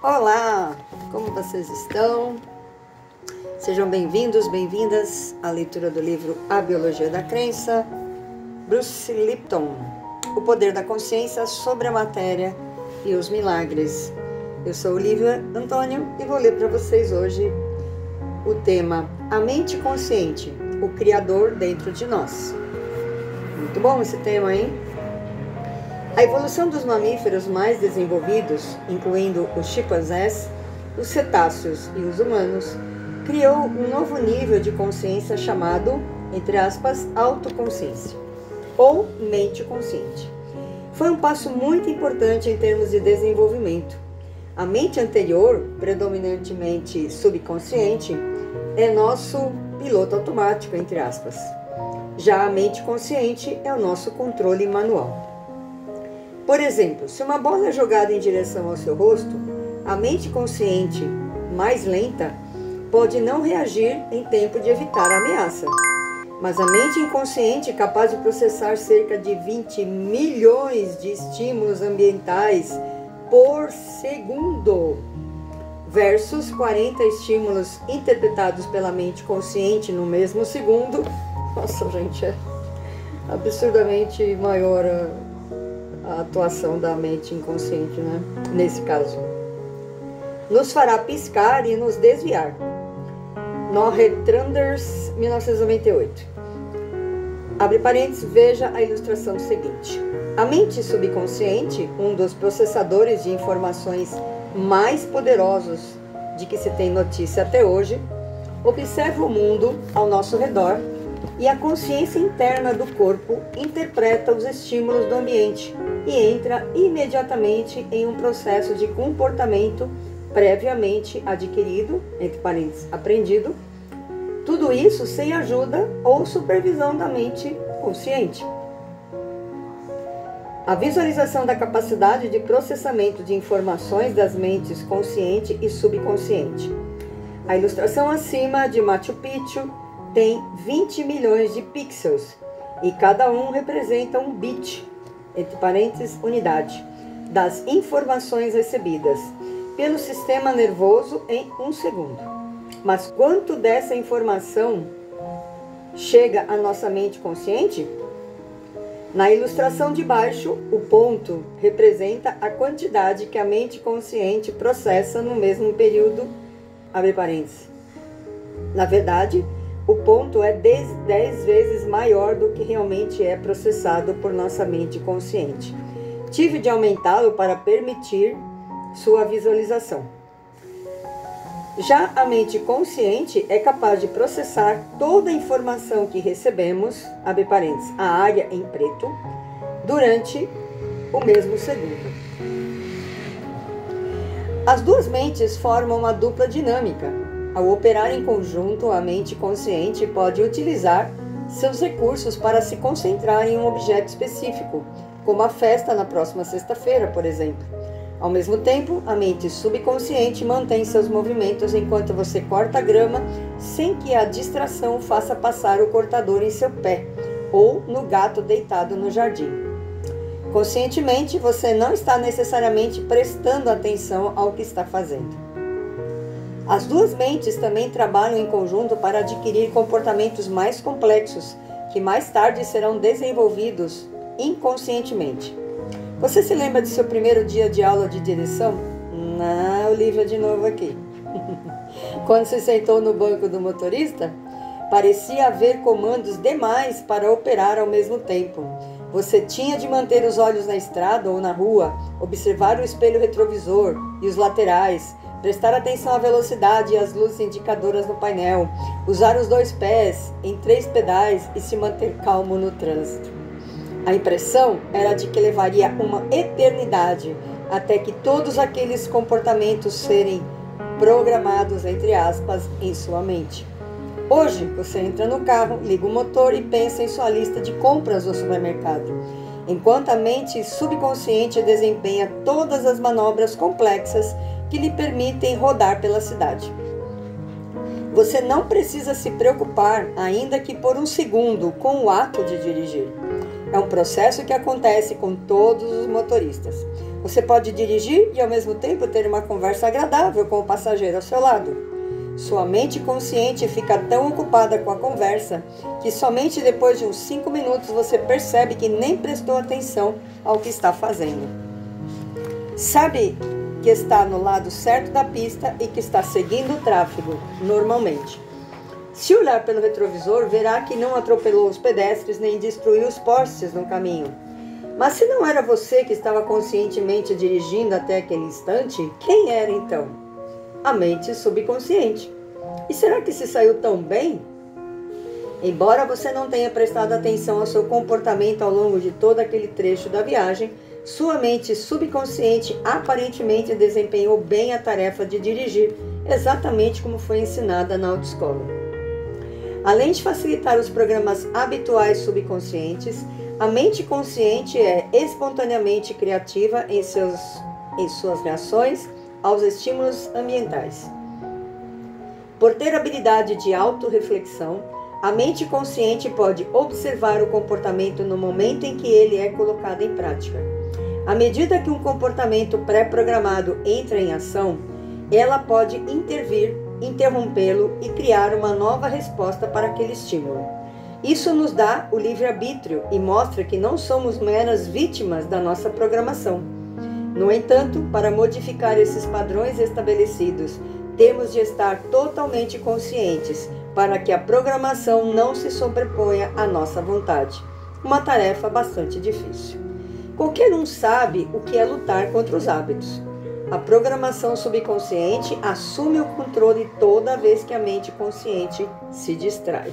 Olá, como vocês estão? Sejam bem-vindos, bem-vindas à leitura do livro A Biologia da Crença, Bruce Lipton, O Poder da Consciência sobre a Matéria e os Milagres. Eu sou Olivia Antônio e vou ler para vocês hoje o tema A Mente Consciente, o Criador dentro de nós. Muito bom esse tema, hein? A evolução dos mamíferos mais desenvolvidos, incluindo os chimpanzés, os cetáceos e os humanos, criou um novo nível de consciência chamado, entre aspas, autoconsciência, ou mente consciente. Foi um passo muito importante em termos de desenvolvimento. A mente anterior, predominantemente subconsciente, é nosso piloto automático, entre aspas. Já a mente consciente é o nosso controle manual. Por exemplo, se uma bola é jogada em direção ao seu rosto, a mente consciente, mais lenta, pode não reagir em tempo de evitar a ameaça. Mas a mente inconsciente, capaz de processar cerca de 20 milhões de estímulos ambientais por segundo, versus 40 estímulos interpretados pela mente consciente no mesmo segundo. Nossa, gente, é absurdamente maior a atuação da mente inconsciente, né? Nesse caso. Nos fará piscar e nos desviar. Norretranders, 1998. Abre parênteses, veja a ilustração seguinte. A mente subconsciente, um dos processadores de informações mais poderosos de que se tem notícia até hoje, observa o mundo ao nosso redor e a consciência interna do corpo interpreta os estímulos do ambiente e entra imediatamente em um processo de comportamento previamente adquirido, entre parênteses, aprendido, tudo isso sem ajuda ou supervisão da mente consciente. A visualização da capacidade de processamento de informações das mentes consciente e subconsciente. A ilustração acima de Machu Picchu tem 20 milhões de pixels e cada um representa um bit, entre parênteses, unidade, das informações recebidas pelo sistema nervoso em um segundo. Mas quanto dessa informação chega à nossa mente consciente? Na ilustração de baixo, o ponto representa a quantidade que a mente consciente processa no mesmo período, abre parênteses. Na verdade, o ponto é 10 vezes maior do que realmente é processado por nossa mente consciente. Tive de aumentá-lo para permitir sua visualização. Já a mente consciente é capaz de processar toda a informação que recebemos, abre parênteses, a área em preto, durante o mesmo segundo. As duas mentes formam uma dupla dinâmica. Ao operar em conjunto, a mente consciente pode utilizar seus recursos para se concentrar em um objeto específico, como a festa na próxima sexta-feira, por exemplo. Ao mesmo tempo, a mente subconsciente mantém seus movimentos enquanto você corta a grama, sem que a distração faça passar o cortador em seu pé, ou no gato deitado no jardim. Conscientemente, você não está necessariamente prestando atenção ao que está fazendo. As duas mentes também trabalham em conjunto para adquirir comportamentos mais complexos, que mais tarde serão desenvolvidos inconscientemente. Você se lembra de seu primeiro dia de aula de direção? Olivia de novo aqui. Quando se sentou no banco do motorista, parecia haver comandos demais para operar ao mesmo tempo. Você tinha de manter os olhos na estrada ou na rua, observar o espelho retrovisor e os laterais, prestar atenção à velocidade e às luzes indicadoras no painel, usar os dois pés em 3 pedais e se manter calmo no trânsito. A impressão era de que levaria uma eternidade até que todos aqueles comportamentos serem programados, entre aspas, em sua mente. Hoje, você entra no carro, liga o motor e pensa em sua lista de compras no supermercado, enquanto a mente subconsciente desempenha todas as manobras complexas que lhe permitem rodar pela cidade. Você não precisa se preocupar, ainda que por um segundo, com o ato de dirigir. É um processo que acontece com todos os motoristas. Você pode dirigir e ao mesmo tempo ter uma conversa agradável com o passageiro ao seu lado. Sua mente consciente fica tão ocupada com a conversa que somente depois de uns 5 minutos você percebe que nem prestou atenção ao que está fazendo. Sabe que está no lado certo da pista e que está seguindo o tráfego, normalmente. Se olhar pelo retrovisor, verá que não atropelou os pedestres nem destruiu os postes no caminho. Mas se não era você que estava conscientemente dirigindo até aquele instante, quem era então? A mente subconsciente. E será que se saiu tão bem? Embora você não tenha prestado atenção ao seu comportamento ao longo de todo aquele trecho da viagem, sua mente subconsciente aparentemente desempenhou bem a tarefa de dirigir, exatamente como foi ensinada na autoescola. Além de facilitar os programas habituais subconscientes, a mente consciente é espontaneamente criativa em suas reações aos estímulos ambientais. Por ter habilidade de autorreflexão, a mente consciente pode observar o comportamento no momento em que ele é colocado em prática. À medida que um comportamento pré-programado entra em ação, ela pode intervir, interrompê-lo e criar uma nova resposta para aquele estímulo. Isso nos dá o livre-arbítrio e mostra que não somos meras vítimas da nossa programação. No entanto, para modificar esses padrões estabelecidos, temos de estar totalmente conscientes para que a programação não se sobreponha à nossa vontade. Uma tarefa bastante difícil. Qualquer um sabe o que é lutar contra os hábitos. A programação subconsciente assume o controle toda vez que a mente consciente se distrai.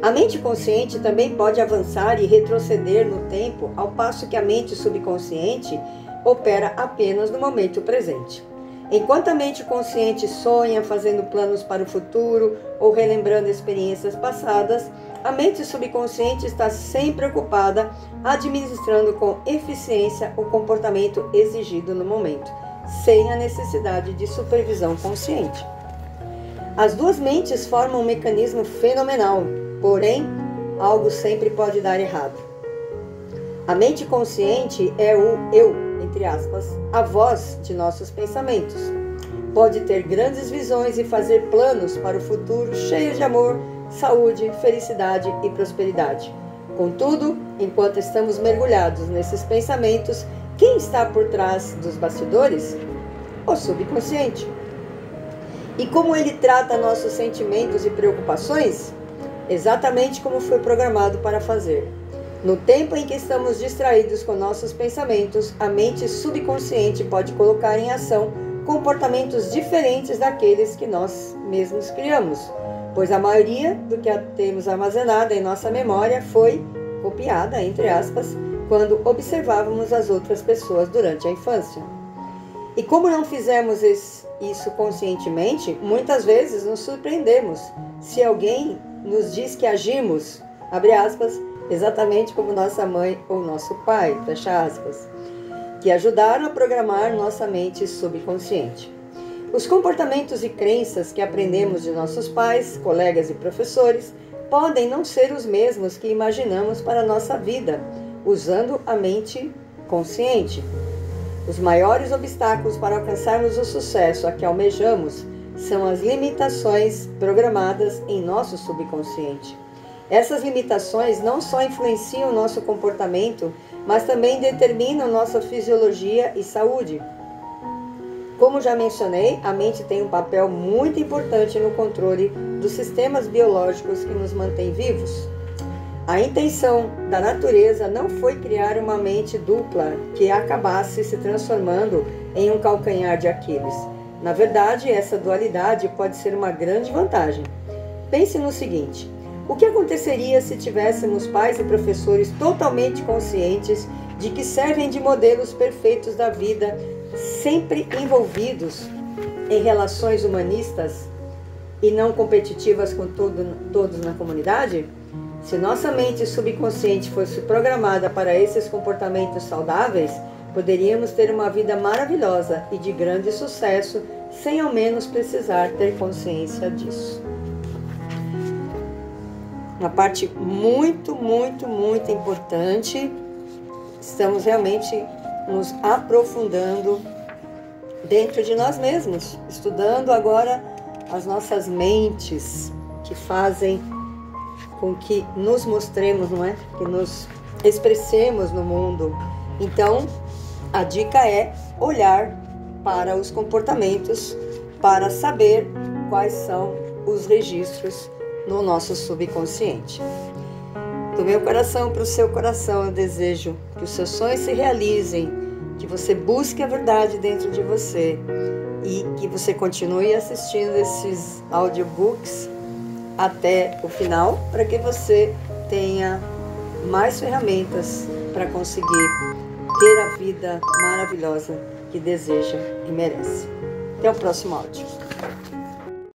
A mente consciente também pode avançar e retroceder no tempo, ao passo que a mente subconsciente opera apenas no momento presente. Enquanto a mente consciente sonha fazendo planos para o futuro ou relembrando experiências passadas, a mente subconsciente está sempre ocupada administrando com eficiência o comportamento exigido no momento, sem a necessidade de supervisão consciente. As duas mentes formam um mecanismo fenomenal, porém, algo sempre pode dar errado. A mente consciente é o eu, entre aspas, a voz de nossos pensamentos. Pode ter grandes visões e fazer planos para o futuro cheios de amor, saúde, felicidade e prosperidade. Contudo, enquanto estamos mergulhados nesses pensamentos, quem está por trás dos bastidores? O subconsciente. E como ele trata nossos sentimentos e preocupações? Exatamente como foi programado para fazer. No tempo em que estamos distraídos com nossos pensamentos, a mente subconsciente pode colocar em ação comportamentos diferentes daqueles que nós mesmos criamos, pois a maioria do que temos armazenado em nossa memória foi copiada, entre aspas, quando observávamos as outras pessoas durante a infância. E como não fizemos isso conscientemente, muitas vezes nos surpreendemos se alguém nos diz que agimos, abre aspas, exatamente como nossa mãe ou nosso pai, fecha aspas, que ajudaram a programar nossa mente subconsciente. Os comportamentos e crenças que aprendemos de nossos pais, colegas e professores podem não ser os mesmos que imaginamos para a nossa vida, usando a mente consciente. Os maiores obstáculos para alcançarmos o sucesso a que almejamos são as limitações programadas em nosso subconsciente. Essas limitações não só influenciam nosso comportamento, mas também determinam nossa fisiologia e saúde. Como já mencionei, a mente tem um papel muito importante no controle dos sistemas biológicos que nos mantêm vivos. A intenção da natureza não foi criar uma mente dupla que acabasse se transformando em um calcanhar de Aquiles. Na verdade, essa dualidade pode ser uma grande vantagem. Pense no seguinte: o que aconteceria se tivéssemos pais e professores totalmente conscientes de que servem de modelos perfeitos da vida, sempre envolvidos em relações humanistas e não competitivas com todos na comunidade? Se nossa mente subconsciente fosse programada para esses comportamentos saudáveis, poderíamos ter uma vida maravilhosa e de grande sucesso, sem ao menos precisar ter consciência disso. Uma parte muito importante. Estamos realmente nos aprofundando dentro de nós mesmos, estudando agora as nossas mentes que fazem com que nos mostremos, não é? Que nos expressemos no mundo. Então, a dica é olhar para os comportamentos para saber quais são os registros no nosso subconsciente. Do meu coração para o seu coração, eu desejo que os seus sonhos se realizem, que você busque a verdade dentro de você e que você continue assistindo esses audiobooks até o final, para que você tenha mais ferramentas para conseguir ter a vida maravilhosa que deseja e merece. Até o próximo áudio.